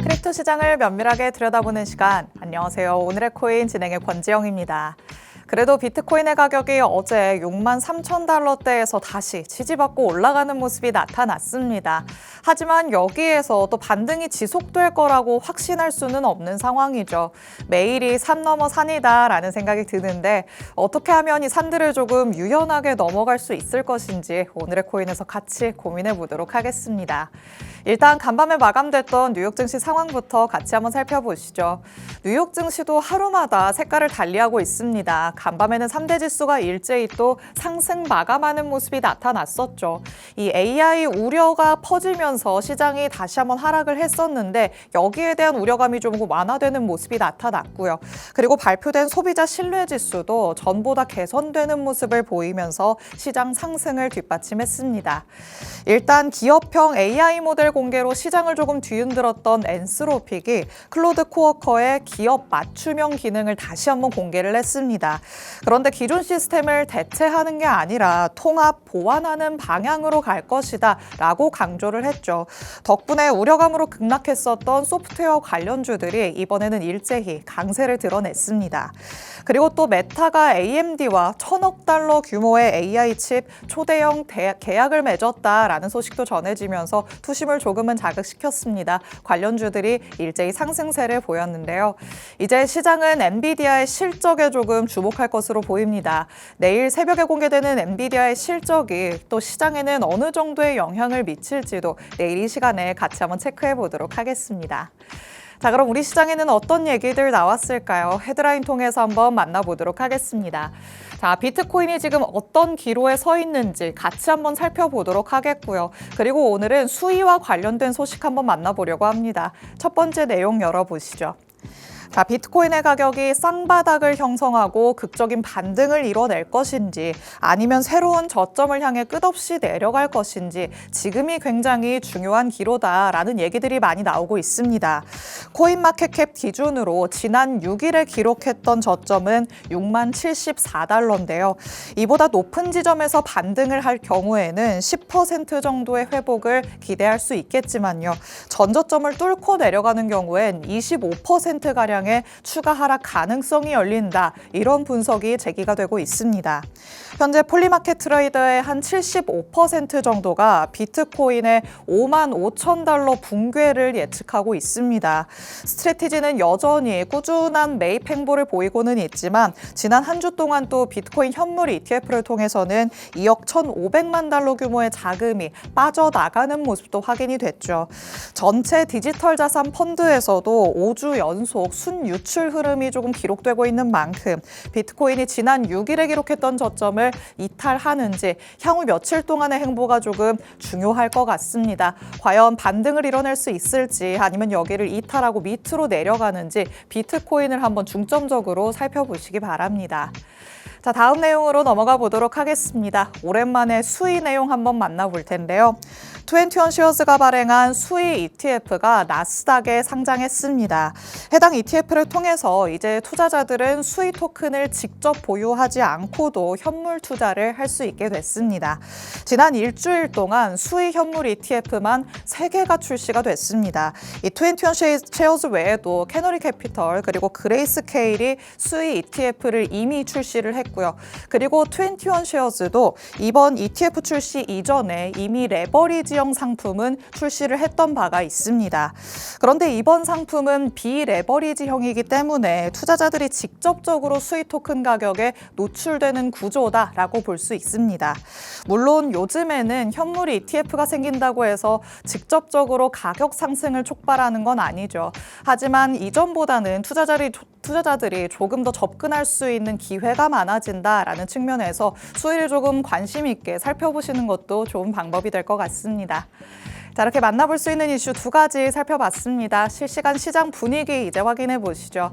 크립토 시장을 면밀하게 들여다보는 시간. 안녕하세요. 오늘의 코인 진행의 권지영입니다. 그래도 비트코인의 가격이 어제 63,000달러대에서 다시 지지받고 올라가는 모습이 나타났습니다. 하지만 여기에서 또 반등이 지속될 거라고 확신할 수는 없는 상황이죠. 매일이 산 넘어 산이다라는 생각이 드는데 어떻게 하면 이 산들을 조금 유연하게 넘어갈 수 있을 것인지 오늘의 코인에서 같이 고민해 보도록 하겠습니다. 일단 간밤에 마감됐던 뉴욕 증시 상황부터 같이 한번 살펴보시죠. 뉴욕 증시도 하루마다 색깔을 달리하고 있습니다. 간밤에는 3대 지수가 일제히 또 상승 마감하는 모습이 나타났었죠. 이 AI 우려가 퍼지면서 시장이 다시 한번 하락을 했었는데 여기에 대한 우려감이 좀 완화되는 모습이 나타났고요. 그리고 발표된 소비자 신뢰 지수도 전보다 개선되는 모습을 보이면서 시장 상승을 뒷받침했습니다. 일단 기업형 AI 모델 공개로 시장을 조금 뒤흔들었던 엔스로픽이 클로드 코워커의 기업 맞춤형 기능을 다시 한번 공개를 했습니다. 그런데 기존 시스템을 대체하는 게 아니라 통합 보완하는 방향으로 갈 것이다 라고 강조를 했죠. 덕분에 우려감으로 급락했었던 소프트웨어 관련주들이 이번에는 일제히 강세를 드러냈습니다. 그리고 또 메타가 AMD와 1,000억 달러 규모의 AI 칩 초대형 계약을 맺었다라는 소식도 전해지면서 투심을 조금은 자극시켰습니다. 관련주들이 일제히 상승세를 보였는데요. 이제 시장은 엔비디아의 실적에 조금 주목할 것으로 보입니다. 내일 새벽에 공개되는 엔비디아의 실적이 또 시장에는 어느 정도의 영향을 미칠지도 내일 이 시간에 같이 한번 체크해 보도록 하겠습니다. 자, 그럼 우리 시장에는 어떤 얘기들 나왔을까요? 헤드라인 통해서 한번 만나보도록 하겠습니다. 자, 비트코인이 지금 어떤 기로에 서 있는지 같이 한번 살펴보도록 하겠고요. 그리고 오늘은 수위와 관련된 소식 한번 만나보려고 합니다. 첫 번째 내용 열어보시죠. 자, 비트코인의 가격이 쌍바닥을 형성하고 극적인 반등을 이뤄낼 것인지 아니면 새로운 저점을 향해 끝없이 내려갈 것인지 지금이 굉장히 중요한 기로다라는 얘기들이 많이 나오고 있습니다. 코인마켓캡 기준으로 지난 6일에 기록했던 저점은 60,074달러인데요. 이보다 높은 지점에서 반등을 할 경우에는 10% 정도의 회복을 기대할 수 있겠지만요. 전저점을 뚫고 내려가는 경우엔 25%가량 추가 하락 가능성이 열린다. 이런 분석이 제기가 되고 있습니다. 현재 폴리마켓 트레이더의 한 75% 정도가 비트코인의 55,000달러 붕괴를 예측하고 있습니다. 스트래티지는 여전히 꾸준한 매입 행보를 보이고는 있지만 지난 한 주 동안 또 비트코인 현물 ETF를 통해서는 2억 1,500만 달러 규모의 자금이 빠져나가는 모습도 확인이 됐죠. 전체 디지털 자산 펀드에서도 5주 연속 순유출 흐름이 조금 기록되고 있는 만큼 비트코인이 지난 6일에 기록했던 저점을 이탈하는지 향후 며칠 동안의 행보가 조금 중요할 것 같습니다. 과연 반등을 이뤄낼 수 있을지 아니면 여기를 이탈하고 밑으로 내려가는지 비트코인을 한번 중점적으로 살펴보시기 바랍니다. 자, 다음 내용으로 넘어가 보도록 하겠습니다. 오랜만에 수위 내용 한번 만나볼 텐데요. 21쉐어즈가 발행한 수위 ETF가 나스닥에 상장했습니다. 해당 ETF를 통해서 이제 투자자들은 수위 토큰을 직접 보유하지 않고도 현물 투자를 할 수 있게 됐습니다. 지난 일주일 동안 수위 현물 ETF만 3개가 출시가 됐습니다. 이 21쉐어즈 외에도 캐너리 캐피털 그리고 그레이스케일이 수위 ETF를 이미 출시를 했고요. 그리고 21쉐어즈도 이번 ETF 출시 이전에 이미 레버리지형 상품은 출시를 했던 바가 있습니다. 그런데 이번 상품은 비레버리지형이기 때문에 투자자들이 직접적으로 수위 토큰 가격에 노출되는 구조다라고 볼 수 있습니다. 물론 요즘에는 현물 ETF가 생긴다고 해서 직접적으로 가격 상승을 촉발하는 건 아니죠. 하지만 이전보다는 투자자들이 조금 더 접근할 수 있는 기회가 많아진다라는 측면에서 수위를 조금 관심 있게 살펴보시는 것도 좋은 방법이 될 것 같습니다. 자, 이렇게 만나볼 수 있는 이슈 2가지 살펴봤습니다. 실시간 시장 분위기 이제 확인해 보시죠.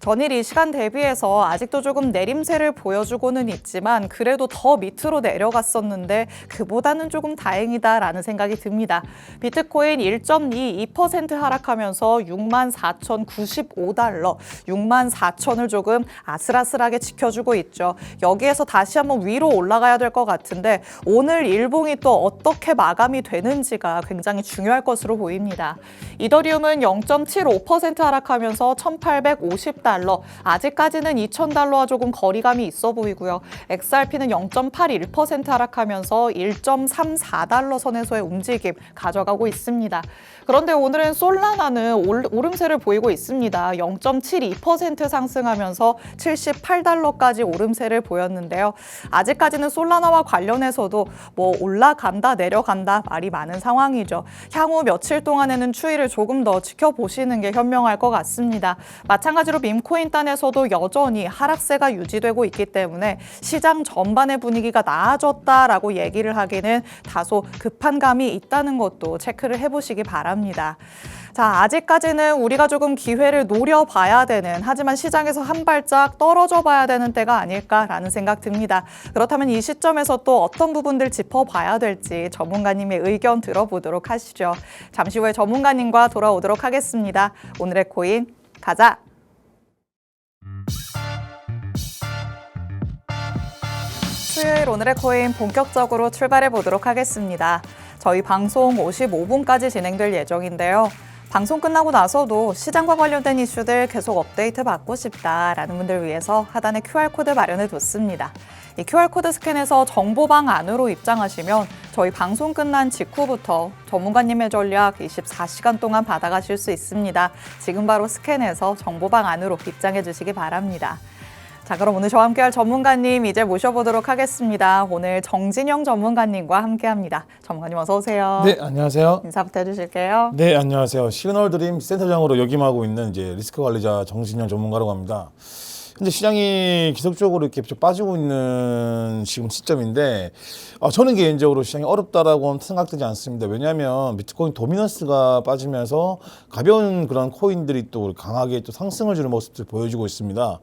전일 이 시간 대비해서 아직도 조금 내림세를 보여주고는 있지만 그래도 더 밑으로 내려갔었는데 그보다는 조금 다행이다라는 생각이 듭니다. 비트코인 1.22% 하락하면서 64,095달러, 64,000을 조금 아슬아슬하게 지켜주고 있죠. 여기에서 다시 한번 위로 올라가야 될 것 같은데 오늘 일봉이 또 어떻게 마감이 되는지가 굉장히 중요할 것으로 보입니다. 이더리움은 0.75% 하락하면서 1,850달러, 아직까지는 2,000달러와 조금 거리감이 있어 보이고요. XRP는 0.81% 하락하면서 1.34달러 선에서의 움직임 가져가고 있습니다. 그런데 오늘은 솔라나는 오름세를 보이고 있습니다. 0.72% 상승하면서 78달러까지 오름세를 보였는데요. 아직까지는 솔라나와 관련해서도 뭐 올라간다 내려간다 말이 많은 상황이죠. 향후 며칠 동안에는 추이를 조금 더 지켜보시는 게 현명할 것 같습니다. 마찬가지로 밈코인 단에서도 여전히 하락세가 유지되고 있기 때문에 시장 전반의 분위기가 나아졌다라고 얘기를 하기는 다소 급한 감이 있다는 것도 체크를 해보시기 바랍니다. 자, 아직까지는 우리가 조금 기회를 노려봐야 되는, 하지만 시장에서 한 발짝 떨어져 봐야 되는 때가 아닐까라는 생각 듭니다. 그렇다면 이 시점에서 또 어떤 부분들 짚어봐야 될지 전문가님의 의견 들어보도록 하시죠. 잠시 후에 전문가님과 돌아오도록 하겠습니다. 오늘의 코인 가자! 수요일 오늘의 코인 본격적으로 출발해 보도록 하겠습니다. 저희 방송 55분까지 진행될 예정인데요. 방송 끝나고 나서도 시장과 관련된 이슈들 계속 업데이트 받고 싶다라는 분들 위해서 하단에 QR코드 마련해 뒀습니다. 이 QR코드 스캔해서 정보방 안으로 입장하시면 저희 방송 끝난 직후부터 전문가님의 전략 24시간 동안 받아가실 수 있습니다. 지금 바로 스캔해서 정보방 안으로 입장해 주시기 바랍니다. 자, 그럼 오늘 저와 함께할 전문가님 이제 모셔보도록 하겠습니다. 오늘 정진영 전문가님과 함께합니다. 전문가님 어서 오세요. 네, 안녕하세요. 인사부터 해주실게요. 네, 안녕하세요. 시그널드림 센터장으로 역임하고 있는 이제 리스크 관리자 정진영 전문가라고 합니다. 현재 시장이 기속적으로 이렇게 좀 빠지고 있는 지금 시점인데 저는 개인적으로 시장이 어렵다라고는 생각되지 않습니다. 왜냐하면 비트코인 도미넌스가 빠지면서 가벼운 그런 코인들이 또 강하게 또 상승을 주는 모습을 보여주고 있습니다.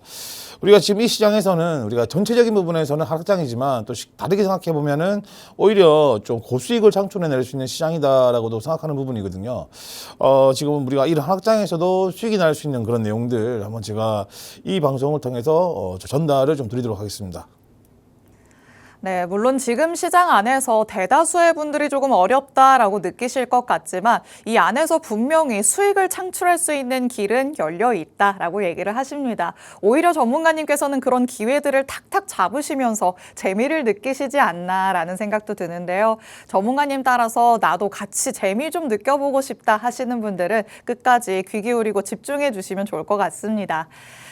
우리가 지금 이 시장에서는 우리가 전체적인 부분에서는 하락장이지만 또 다르게 생각해 보면은 오히려 좀 고수익을 창출해낼 수 있는 시장이다라고도 생각하는 부분이거든요. 지금 우리가 이런 하락장에서도 수익이 날 수 있는 그런 내용들 한번 제가 이 방송을 통해서 전달을 좀 드리도록 하겠습니다. 네, 물론 지금 시장 안에서 대다수의 분들이 조금 어렵다라고 느끼실 것 같지만 이 안에서 분명히 수익을 창출할 수 있는 길은 열려 있다라고 얘기를 하십니다. 오히려 전문가님께서는 그런 기회들을 탁탁 잡으시면서 재미를 느끼시지 않나라는 생각도 드는데요. 전문가님 따라서 나도 같이 재미 좀 느껴보고 싶다 하시는 분들은 끝까지 귀 기울이고 집중해 주시면 좋을 것 같습니다.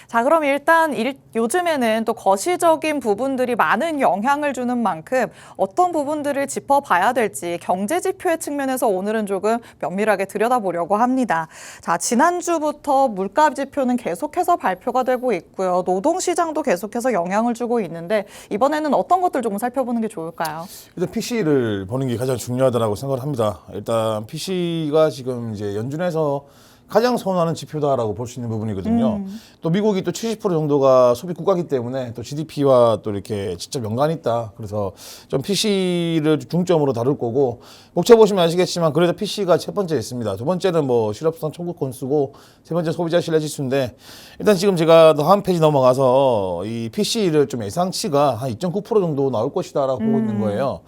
자, 그럼 일단 요즘에는 또 거시적인 부분들이 많은 영향을 주는 만큼 어떤 부분들을 짚어봐야 될지 경제 지표의 측면에서 오늘은 조금 면밀하게 들여다보려고 합니다. 자, 지난주부터 물가 지표는 계속해서 발표가 되고 있고요. 노동시장도 계속해서 영향을 주고 있는데 이번에는 어떤 것들 조금 살펴보는 게 좋을까요? 일단 PC를 보는 게 가장 중요하다고 생각을 합니다. 일단 PC가 지금 이제 연준에서 가장 선호하는 지표다라고 볼 수 있는 부분이거든요. 또 미국이 또 70% 정도가 소비 국가이기 때문에 또 GDP와 또 이렇게 직접 연관이 있다. 그래서 좀 PC를 중점으로 다룰 거고, 목차 보시면 아시겠지만 그래도 PC가 첫 번째에 있습니다. 두 번째는 뭐 실업수당 청구 건수고, 세 번째 소비자 신뢰 지수인데, 일단 지금 제가 다음 페이지 넘어가서 이 PC를 좀 예상치가 한 2.9% 정도 나올 것이다라고 보고 있는 거예요.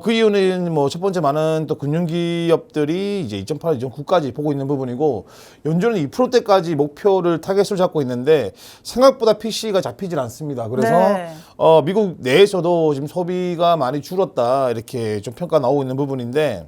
그 이유는 뭐 첫 번째 많은 또 금융기업들이 이제 2.8, 2.9까지 보고 있는 부분이고, 연준은 2%대까지 목표를 타겟으로 잡고 있는데 생각보다 PC가 잡히질 않습니다. 그래서 네. 미국 내에서도 지금 소비가 많이 줄었다 이렇게 좀 평가 나오고 있는 부분인데,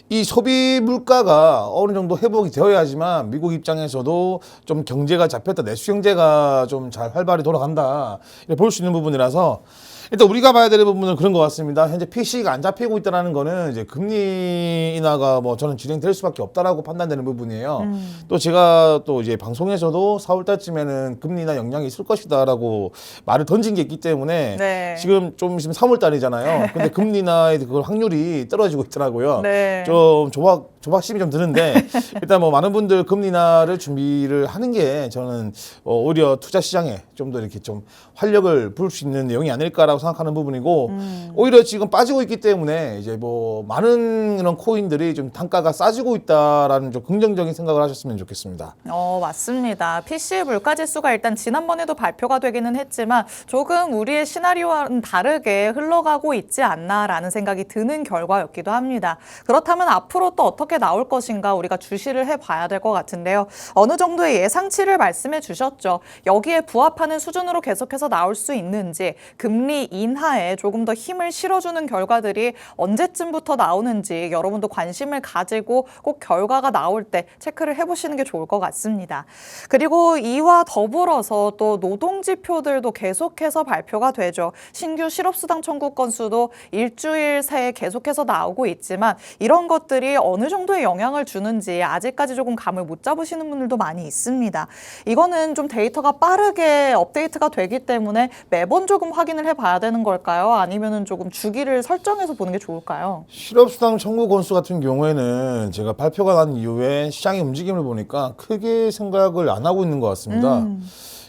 이 소비 물가가 어느 정도 회복이 되어야지만 미국 입장에서도 좀 경제가 잡혔다, 내수 경제가 좀 잘 활발히 돌아간다 이렇게 볼 수 있는 부분이라서, 일단 우리가 봐야 되는 부분은 그런 것 같습니다. 현재 PC가 안 잡히고 있다는 거는 이제 금리 인하가 뭐 저는 진행될 수밖에 없다라고 판단되는 부분이에요. 또 제가 또 이제 방송에서도 4월 달쯤에는 금리 인하 영향이 있을 것이다라고 말을 던진 게 있기 때문에 네. 지금 3월 달이잖아요. 근데 금리 인하의 그 확률이 떨어지고 있더라고요. 네. 좀 조박심이 좀 드는데 일단 뭐 많은 분들 금리 인하를 준비를 하는 게 저는 오히려 투자 시장에 좀 더 이렇게 좀 활력을 불 수 있는 내용이 아닐까라고 생각하는 부분이고, 오히려 지금 빠지고 있기 때문에 이제 뭐 많은 이런 코인들이 좀 단가가 싸지고 있다라는 좀 긍정적인 생각을 하셨으면 좋겠습니다. 맞습니다. PC의 물가지수가 일단 지난번에도 발표가 되기는 했지만 조금 우리의 시나리오와는 다르게 흘러가고 있지 않나라는 생각이 드는 결과였기도 합니다. 그렇다면 앞으로 또 어떻게 어떻게 나올 것인가 우리가 주시를 해봐야 될 것 같은데요. 어느 정도의 예상치를 말씀해 주셨죠. 여기에 부합하는 수준으로 계속해서 나올 수 있는지, 금리 인하에 조금 더 힘을 실어주는 결과들이 언제쯤부터 나오는지 여러분도 관심을 가지고 꼭 결과가 나올 때 체크를 해보시는 게 좋을 것 같습니다. 그리고 이와 더불어서 또 노동지표들도 계속해서 발표가 되죠. 신규 실업수당 청구 건수도 일주일 새에 계속해서 나오고 있지만 이런 것들이 어느 정도의 영향을 주는지 아직까지 조금 감을 못 잡으시는 분들도 많이 있습니다. 이거는 좀 데이터가 빠르게 업데이트가 되기 때문에 매번 조금 확인을 해봐야 되는 걸까요? 아니면은 조금 주기를 설정해서 보는 게 좋을까요? 실업수당 청구 건수 같은 경우에는 제가 발표가 난 이후에 시장의 움직임을 보니까 크게 생각을 안 하고 있는 것 같습니다.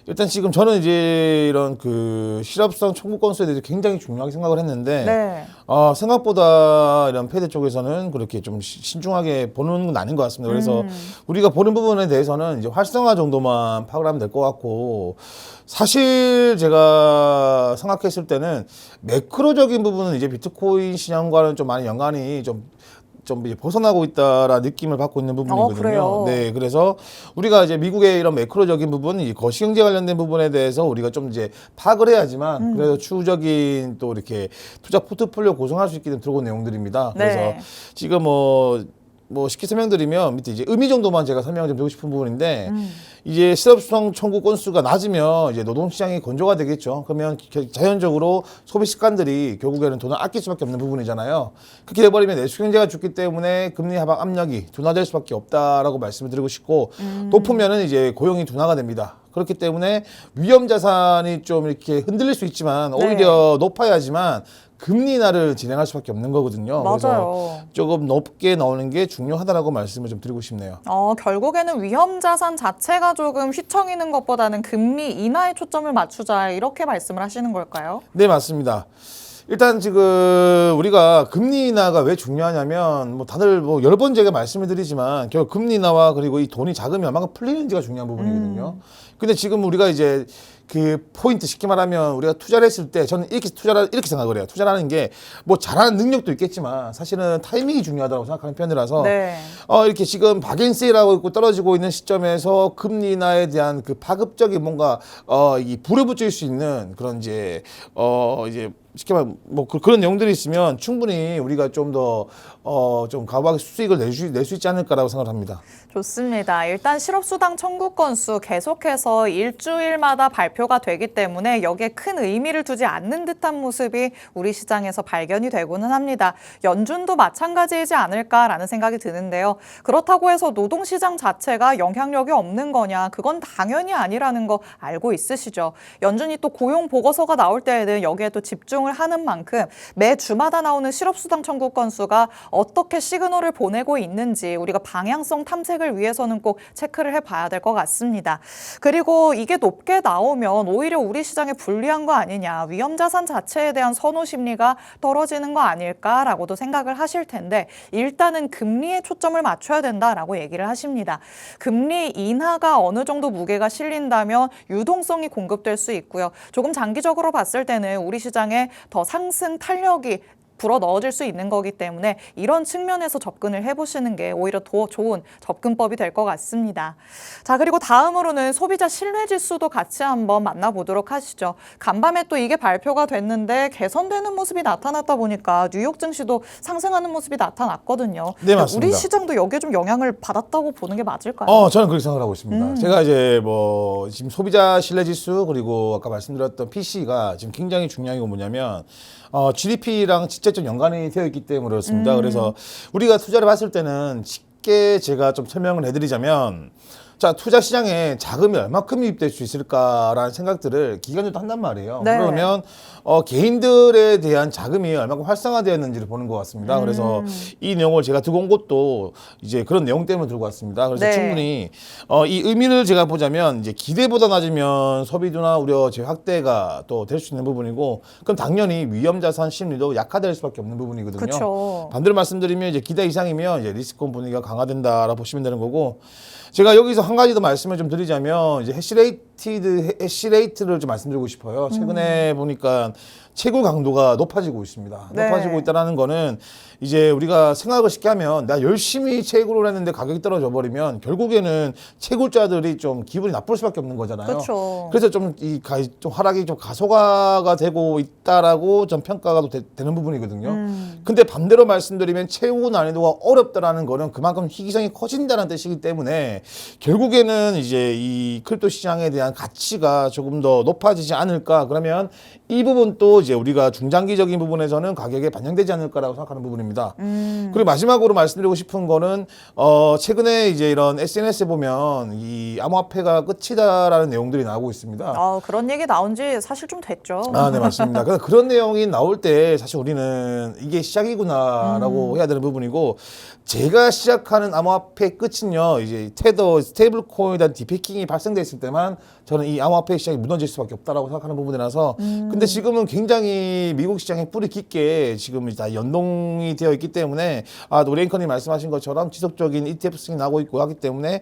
일단 지금 저는 이제 이런 그 실업수당 청구 건수에 대해서 굉장히 중요하게 생각을 했는데 네. 생각보다 이런 패드 쪽에서는 그렇게 좀 신중하게 보는 건 아닌 것 같습니다. 그래서 우리가 보는 부분에 대해서는 이제 활성화 정도만 파악을 하면 될 것 같고, 사실 제가 생각했을 때는 매크로적인 부분은 이제 비트코인 시장과는 좀 많이 연관이 좀 이제 벗어나고 있다라는 느낌을 받고 있는 부분이거든요. 그래요? 네, 그래서 우리가 이제 미국의 이런 매크로적인 부분, 이 거시경제 관련된 부분에 대해서 우리가 좀 이제 파악을 해야지만 그래서 추후적인 또 이렇게 투자 포트폴리오 구성할 수 있게 된 들어온 내용들입니다. 네. 그래서 지금 뭐 쉽게 설명드리면 밑에 이제 의미 정도만 제가 설명을 좀 드리고 싶은 부분인데, 이제 실업수당 청구 건수가 낮으면 이제 노동시장이 건조가 되겠죠. 그러면 자연적으로 소비 습관들이 결국에는 돈을 아낄 수밖에 없는 부분이잖아요. 그렇게 돼버리면 내수 경제가 죽기 때문에 금리 하방 압력이 둔화될 수밖에 없다라고 말씀을 드리고 싶고, 높으면은 이제 고용이 둔화가 됩니다. 그렇기 때문에 위험 자산이 좀 이렇게 흔들릴 수 있지만 오히려 높아야지만 금리 인하를 진행할 수밖에 없는 거거든요. 맞아요. 그래서 조금 높게 나오는 게 중요하다라고 말씀을 좀 드리고 싶네요. 결국에는 위험 자산 자체가 조금 휘청이는 것보다는 금리 인하에 초점을 맞추자 이렇게 말씀을 하시는 걸까요? 네, 맞습니다. 일단 지금 우리가 금리 인하가 왜 중요하냐면 뭐 다들 뭐 여러 번 제가 말씀을 드리지만 결국 금리 인하와 그리고 이 돈이 자금이 얼마나 풀리는지가 중요한 부분이거든요. 근데 지금 우리가 이제 그 포인트 쉽게 말하면 우리가 투자를 했을 때 저는 이렇게 생각을 해요. 투자라는 게 뭐 잘하는 능력도 있겠지만 사실은 타이밍이 중요하다고 생각하는 편이라서 네. 이렇게 지금 박앤세일하고 있고 떨어지고 있는 시점에서 금리 인하에 대한 그 파급적인 뭔가 이 불을 붙일 수 있는 그런 이제 쉽게 말하면 뭐 그런 내용들이 있으면 충분히 우리가 좀 더 좀 과하게 수익을 낼 수 있지 않을까라고 생각을 합니다. 좋습니다. 일단 실업수당 청구 건수 계속해서 일주일마다 발표가 되기 때문에 여기에 큰 의미를 두지 않는 듯한 모습이 우리 시장에서 발견이 되고는 합니다. 연준도 마찬가지이지 않을까라는 생각이 드는데요. 그렇다고 해서 노동시장 자체가 영향력이 없는 거냐? 그건 당연히 아니라는 거 알고 있으시죠? 연준이 또 고용 보고서가 나올 때에는 여기에 또 집중을 하는 만큼 매 주마다 나오는 실업수당 청구 건수가 어떻게 시그널을 보내고 있는지 우리가 방향성 탐색을 위해서는 꼭 체크를 해봐야 될 것 같습니다. 그리고 이게 높게 나오면 오히려 우리 시장에 불리한 거 아니냐, 위험자산 자체에 대한 선호 심리가 떨어지는 거 아닐까라고도 생각을 하실 텐데 일단은 금리에 초점을 맞춰야 된다라고 얘기를 하십니다. 금리 인하가 어느 정도 무게가 실린다면 유동성이 공급될 수 있고요. 조금 장기적으로 봤을 때는 우리 시장에 더 상승 탄력이 불어 넣어질 수 있는 거기 때문에 이런 측면에서 접근을 해보시는 게 오히려 더 좋은 접근법이 될 것 같습니다. 자, 그리고 다음으로는 소비자 신뢰지수도 같이 한번 만나보도록 하시죠. 간밤에 또 이게 발표가 됐는데 개선되는 모습이 나타났다 보니까 뉴욕 증시도 상승하는 모습이 나타났거든요. 네, 맞습니다. 우리 시장도 여기에 좀 영향을 받았다고 보는 게 맞을까요? 저는 그렇게 생각을 하고 있습니다. 제가 이제 뭐 지금 소비자 신뢰지수 그리고 아까 말씀드렸던 PC가 지금 굉장히 중요한 게 뭐냐면 GDP랑 직접적 연관이 되어 있기 때문에 그렇습니다. 그래서 우리가 투자를 봤을 때는 쉽게 제가 좀 설명을 해드리자면, 자, 투자 시장에 자금이 얼마큼 유입될 수 있을까라는 생각들을 기관들도 한단 말이에요. 네. 그러면 개인들에 대한 자금이 얼마큼 활성화되었는지를 보는 것 같습니다. 그래서 이 내용을 제가 들고 온 것도 이제 그런 내용 때문에 들고 왔습니다. 그래서 네. 충분히 이 의미를 제가 보자면 이제 기대보다 낮으면 소비 둔화 우려 제 확대가 또 될 수 있는 부분이고, 그럼 당연히 위험 자산 심리도 약화될 수밖에 없는 부분이거든요. 그렇죠. 반대로 말씀드리면 이제 기대 이상이면 이제 리스크온 분위기가 강화된다라고 보시면 되는 거고, 제가 여기서 한 가지 더 말씀을 좀 드리자면 이제 해시레이트 익스펙티드 해시 레이트를 좀 말씀드리고 싶어요. 최근에 보니까 채굴 강도가 높아지고 있습니다. 네. 높아지고 있다는 거는 이제 우리가 생각을 쉽게 하면 나 열심히 채굴을 했는데 가격이 떨어져 버리면 결국에는 채굴자들이 좀 기분이 나쁠 수밖에 없는 거잖아요. 그렇죠. 그래서 좀 좀 하락이 좀 가속화가 되고 있다라고 좀 평가가 되는 부분이거든요. 근데 반대로 말씀드리면 채굴 난이도가 어렵다라는 거는 그만큼 희귀성이 커진다는 뜻이기 때문에 결국에는 이제 이 크립토 시장에 대한 가치가 조금 더 높아지지 않을까. 그러면 이 부분도 이제 우리가 중장기적인 부분에서는 가격에 반영되지 않을까라고 생각하는 부분입니다. 그리고 마지막으로 말씀드리고 싶은 거는 최근에 이제 이런 SNS에 보면 이 암호화폐가 끝이다라는 내용들이 나오고 있습니다. 그런 얘기 나온 지 사실 좀 됐죠. 네, 맞습니다. 그래서 그런 내용이 나올 때 사실 우리는 이게 시작이구나라고 해야 되는 부분이고, 제가 시작하는 암호화폐 끝은요, 이제 테더 스테이블 코인에 대한 디패킹이 발생됐을 때만 저는 이 암호화폐 시장이 무너질 수밖에 없다라고 생각하는 부분이라서, 근데 지금은 굉장히 미국 시장에 뿌리 깊게 지금 다 연동이 되어 있기 때문에, 우리 앵커님 말씀하신 것처럼 지속적인 ETF 승이 나고 있고 하기 때문에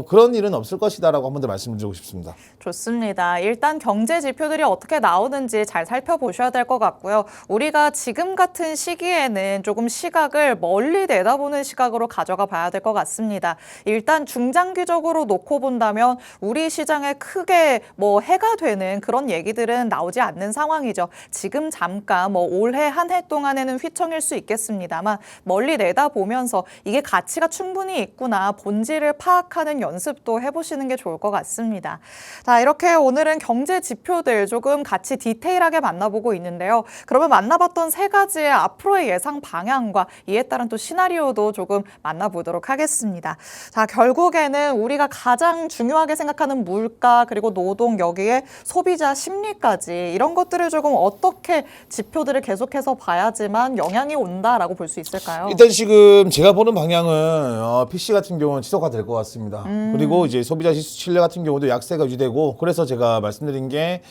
그런 일은 없을 것이다라고 한 번 더 말씀드리고 싶습니다. 좋습니다. 일단 경제 지표들이 어떻게 나오는지 잘 살펴보셔야 될 것 같고요. 우리가 지금 같은 시기에는 조금 시각을 멀리 내다보는 시각으로 가져가 봐야 될 것 같습니다. 일단 중장기적으로 놓고 본다면 우리 시장에 크게 해가 되는 그런 얘기들은 나오지 않는 상황이죠. 지금 잠깐 올해 한 해 동안에는 휘청일 수 있겠습니다만 멀리 내다보면서 이게 가치가 충분히 있구나, 본질을 파악하는 연습도 해보시는 게 좋을 것 같습니다. 자, 이렇게 오늘은 경제 지표들 조금 같이 디테일하게 만나보고 있는데요. 그러면 만나봤던 세 가지의 앞으로의 예상 방향과 이에 따른 또 시나리오도 조금 만나보도록 하겠습니다. 자, 결국에는 우리가 가장 중요하게 생각하는 물가, 그리고 노동, 여기에 소비자 심리까지, 이런 것들을 조금 어떻게 지표들을 계속해서 봐야지만 영향이 온다라고 볼 수 있을까요? 일단 지금 제가 보는 방향은 PC 같은 경우는 지속화될 것 같습니다. 그리고 이제 소비자 신뢰 같은 경우도 약세가 유지되고, 그래서 제가 말씀드린 게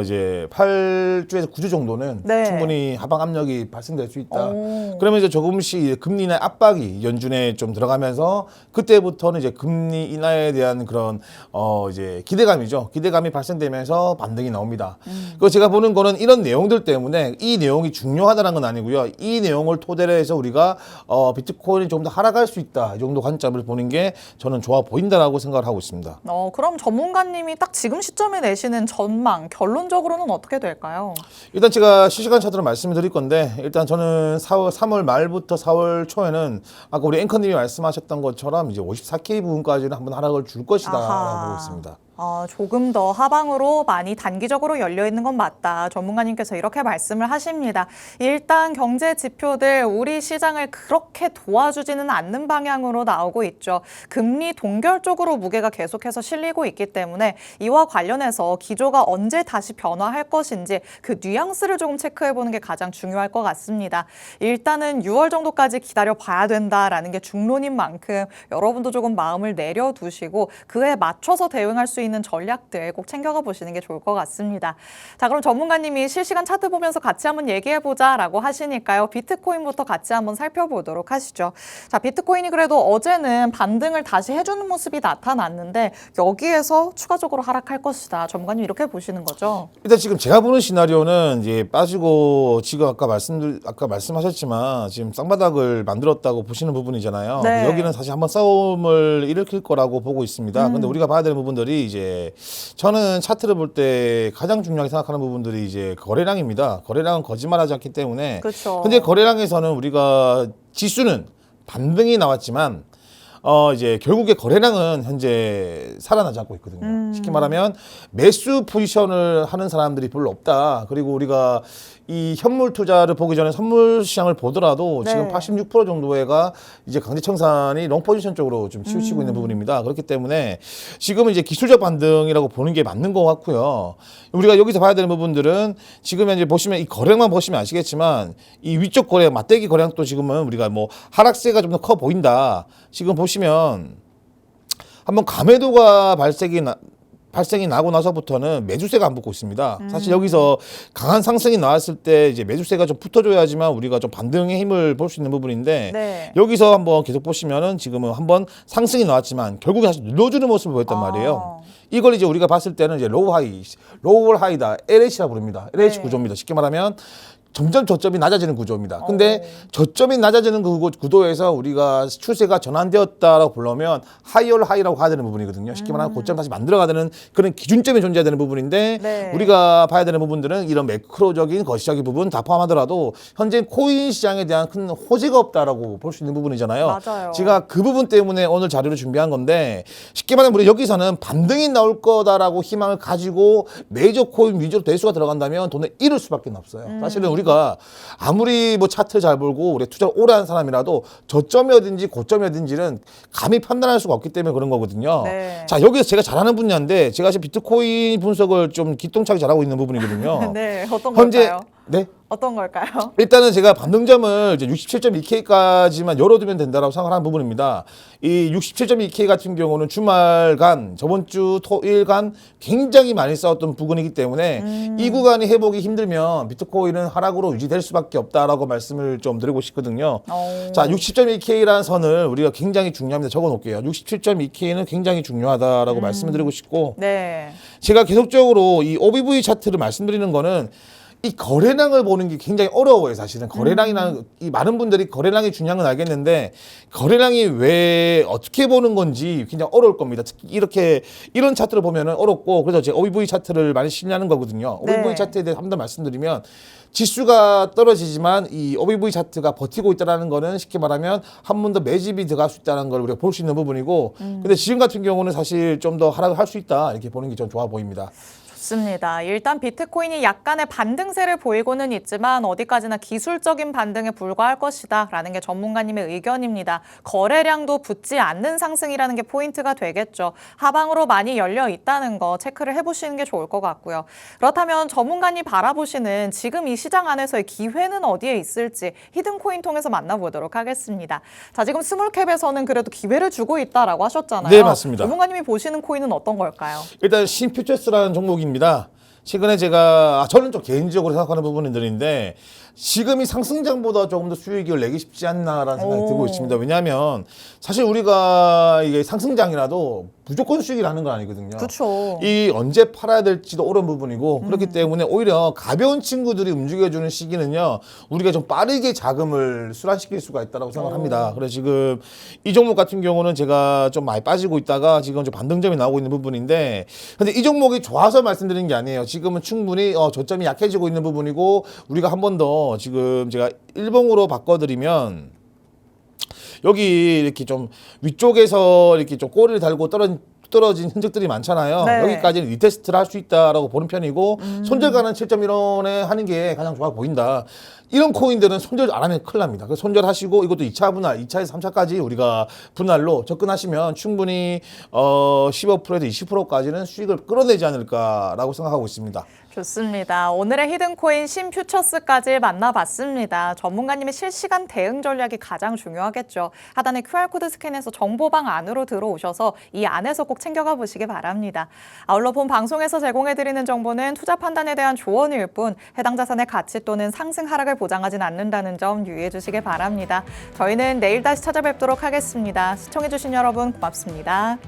이제 8주에서 9주 정도는 네. 충분히 하방 압력이 발생될 수 있다. 그러면 이제 조금씩 금리 인하 압박이 연준에 좀 들어가면서 그때부터는 이제 금리 인하에 대한 그런 이제 기대감이죠. 기대감이 발생되면서 반등이 나옵니다. 그 제가 보는 거는 이런 내용들 때문에 이 내용이 중요하다는 건 아니고요. 이 내용을 토대로 해서 우리가 비트코인이 조금 더 하락할 수 있다, 이 정도 관점을 보는 게 저는 좋아 보인다라고 생각을 하고 있습니다. 그럼 전문가님이 딱 지금 시점에 내시는 전망, 결론적으로는 어떻게 될까요? 일단 제가 실시간 차트로 말씀을 드릴 건데, 일단 저는 3월 말부터 4월 초에는 아까 우리 앵커님이 말씀하셨던 것처럼 이제 54K 부분까지는 한번 하락을 줄 것이다라고 보고 있습니다. 조금 더 하방으로 많이 단기적으로 열려 있는 건 맞다. 전문가님께서 이렇게 말씀을 하십니다. 일단 경제 지표들 우리 시장을 그렇게 도와주지는 않는 방향으로 나오고 있죠. 금리 동결 쪽으로 무게가 계속해서 실리고 있기 때문에 이와 관련해서 기조가 언제 다시 변화할 것인지 그 뉘앙스를 조금 체크해 보는 게 가장 중요할 것 같습니다. 일단은 6월 정도까지 기다려 봐야 된다라는 게 중론인 만큼 여러분도 조금 마음을 내려두시고 그에 맞춰서 대응할 수 있는 전략들 꼭 챙겨가 보시는 게 좋을 것 같습니다. 자, 그럼 전문가님이 실시간 차트 보면서 같이 한번 얘기해보자라고 하시니까요. 비트코인부터 같이 한번 살펴보도록 하시죠. 자, 비트코인이 그래도 어제는 반등을 다시 해주는 모습이 나타났는데 여기에서 추가적으로 하락할 것이다. 전문가님 이렇게 보시는 거죠? 일단 지금 제가 보는 시나리오는 이제 빠지고 지금 아까 말씀하셨지만 지금 쌍바닥을 만들었다고 보시는 부분이잖아요. 네. 여기는 사실 한번 싸움을 일으킬 거라고 보고 있습니다. 근데 우리가 봐야 되는 부분들이 이제 저는 차트를 볼 때 가장 중요하게 생각하는 부분들이 이제 거래량입니다. 거래량은 거짓말하지 않기 때문에. 그렇죠. 근데 거래량에서는 우리가 지수는 반등이 나왔지만 이제 결국에 거래량은 현재 살아나지 않고 있거든요. 쉽게 말하면 매수 포지션을 하는 사람들이 별로 없다. 그리고 우리가 이 현물 투자를 보기 전에 선물 시장을 보더라도 네. 지금 86% 정도가 이제 강제청산이 롱 포지션 쪽으로 좀 치우치고 있는 부분입니다. 그렇기 때문에 지금은 이제 기술적 반등이라고 보는 게 맞는 것 같고요. 우리가 여기서 봐야 되는 부분들은 지금 현재 보시면 이 거래량 보시면 아시겠지만 이 위쪽 거래 맞대기 거래량도 지금은 우리가 뭐 하락세가 좀 더 커 보인다. 지금 보시면 한번 감매도가 발생이 나고 나서부터는 매수세가 안 붙고 있습니다. 사실 여기서 강한 상승이 나왔을 때 이제 매수세가 좀 붙어줘야지만 우리가 좀 반등의 힘을 볼 수 있는 부분인데 네. 여기서 한번 계속 보시면은 지금은 한번 상승이 나왔지만 결국에 다시 눌러주는 모습을 보였단 말이에요. 이걸 이제 우리가 봤을 때는 이제 로우 하이다, LH라 부릅니다. LH 네. 구조입니다. 쉽게 말하면 점점 저점이 낮아지는 구조입니다. 근데 저점이 낮아지는 그 구도에서 우리가 추세가 전환되었다라고 보려면 하이얼 하이라고 가야 되는 부분이거든요. 쉽게 말하면 고점 다시 만들어가야 되는 그런 기준점이 존재해야 되는 부분인데 네. 우리가 봐야 되는 부분들은 이런 매크로적인 거시적인 부분 다 포함하더라도 현재 코인 시장에 대한 큰 호재가 없다라고 볼 수 있는 부분이잖아요. 맞아요. 제가 그 부분 때문에 오늘 자료를 준비한 건데 쉽게 말하면 우리 여기서는 반등이 나올 거다라고 희망을 가지고 메이저 코인 위주로 대수가 들어간다면 돈을 잃을 수밖에 없어요. 사실은 우리가 아무리 뭐 차트 잘 보고 우리 투자를 오래 한 사람이라도 저점이 어딘지 고점이 어딘지는 감히 판단할 수가 없기 때문에 그런 거거든요. 네. 자, 여기서 제가 잘하는 분야인데 제가 지금 비트코인 분석을 좀 기똥차게 잘하고 있는 부분이거든요. 네, 어떤 현재 걸까요? 네. 어떤 걸까요? 일단은 제가 반등점을 이제 67.2K까지만 열어두면 된다라고 생각하는 부분입니다. 이 67.2K 같은 경우는 주말간, 저번 주 토일간 굉장히 많이 싸웠던 부분이기 때문에 이 구간이 회복이 힘들면 비트코인은 하락으로 유지될 수밖에 없다라고 말씀을 좀 드리고 싶거든요. 자, 60.2K라는 선을 우리가 굉장히 중요합니다. 적어 놓을게요. 67.2K는 굉장히 중요하다라고 말씀을 드리고 싶고 네. 제가 계속적으로 이 OBV 차트를 말씀드리는 거는 이 거래량을 보는 게 굉장히 어려워요, 사실은. 거래량이나 이 많은 분들이 거래량이 중요한 건 알겠는데 거래량이 왜 어떻게 보는 건지 굉장히 어려울 겁니다. 특히 이렇게 이런 차트를 보면은 어렵고 그래서 제가 OBV 차트를 많이 신뢰하는 거거든요. 네. OBV 차트에 대해서 한 번 더 말씀드리면 지수가 떨어지지만 이 OBV 차트가 버티고 있다는 거는 쉽게 말하면 한 번 더 매집이 들어갈 수 있다는 걸 우리가 볼 수 있는 부분이고 근데 지금 같은 경우는 사실 좀 더 하락을 할 수 있다 이렇게 보는 게 좀 좋아 보입니다. 좋습니다. 일단 비트코인이 약간의 반등세를 보이고는 있지만 어디까지나 기술적인 반등에 불과할 것이다 라는 게 전문가님의 의견입니다. 거래량도 붙지 않는 상승이라는 게 포인트가 되겠죠. 하방으로 많이 열려 있다는 거 체크를 해보시는 게 좋을 것 같고요. 그렇다면 전문가님 바라보시는 지금 이 시장 안에서의 기회는 어디에 있을지 히든코인 통해서 만나보도록 하겠습니다. 자, 지금 스몰캡에서는 그래도 기회를 주고 있다라고 하셨잖아요. 네, 맞습니다. 전문가님이 보시는 코인은 어떤 걸까요? 일단 신퓨처스라는 종목입니다. 최근에 제가 저는 좀 개인적으로 생각하는 부분들인데 지금이 상승장보다 조금 더 수익을 내기 쉽지 않나라는 생각이 들고 있습니다. 왜냐하면 사실 우리가 이게 상승장이라도 무조건 수익이 나는 건 아니거든요. 그렇죠. 이 언제 팔아야 될지도 어려운 부분이고 그렇기 때문에 오히려 가벼운 친구들이 움직여주는 시기는요 우리가 좀 빠르게 자금을 순환시킬 수가 있다고 생각합니다. 그래서 지금 이 종목 같은 경우는 제가 좀 많이 빠지고 있다가 지금 좀 반등점이 나오고 있는 부분인데 근데 이 종목이 좋아서 말씀드리는 게 아니에요. 지금은 충분히 저점이 약해지고 있는 부분이고 우리가 한 번 더 지금 제가 일봉으로 바꿔드리면 여기 이렇게 좀 위쪽에서 이렇게 좀 꼬리를 달고 떨어진 흔적들이 많잖아요. 네. 여기까지는 리테스트를 할 수 있다라고 보는 편이고 손절가는 7.1원에 하는 게 가장 좋아 보인다. 이런 코인들은 손절 안 하면 큰일 납니다. 그래서 손절하시고 이것도 2차 분할, 2차에서 3차까지 우리가 분할로 접근하시면 충분히 15%에서 20%까지는 수익을 끌어내지 않을까라고 생각하고 있습니다. 좋습니다. 오늘의 히든코인 신퓨처스까지 만나봤습니다. 전문가님의 실시간 대응 전략이 가장 중요하겠죠. 하단에 QR코드 스캔해서 정보방 안으로 들어오셔서 이 안에서 꼭 챙겨가 보시기 바랍니다. 아울러 본 방송에서 제공해드리는 정보는 투자 판단에 대한 조언일 뿐 해당 자산의 가치 또는 상승 하락을 보장하진 않는다는 점 유의해 주시기 바랍니다. 저희는 내일 다시 찾아뵙도록 하겠습니다. 시청해주신 여러분 고맙습니다.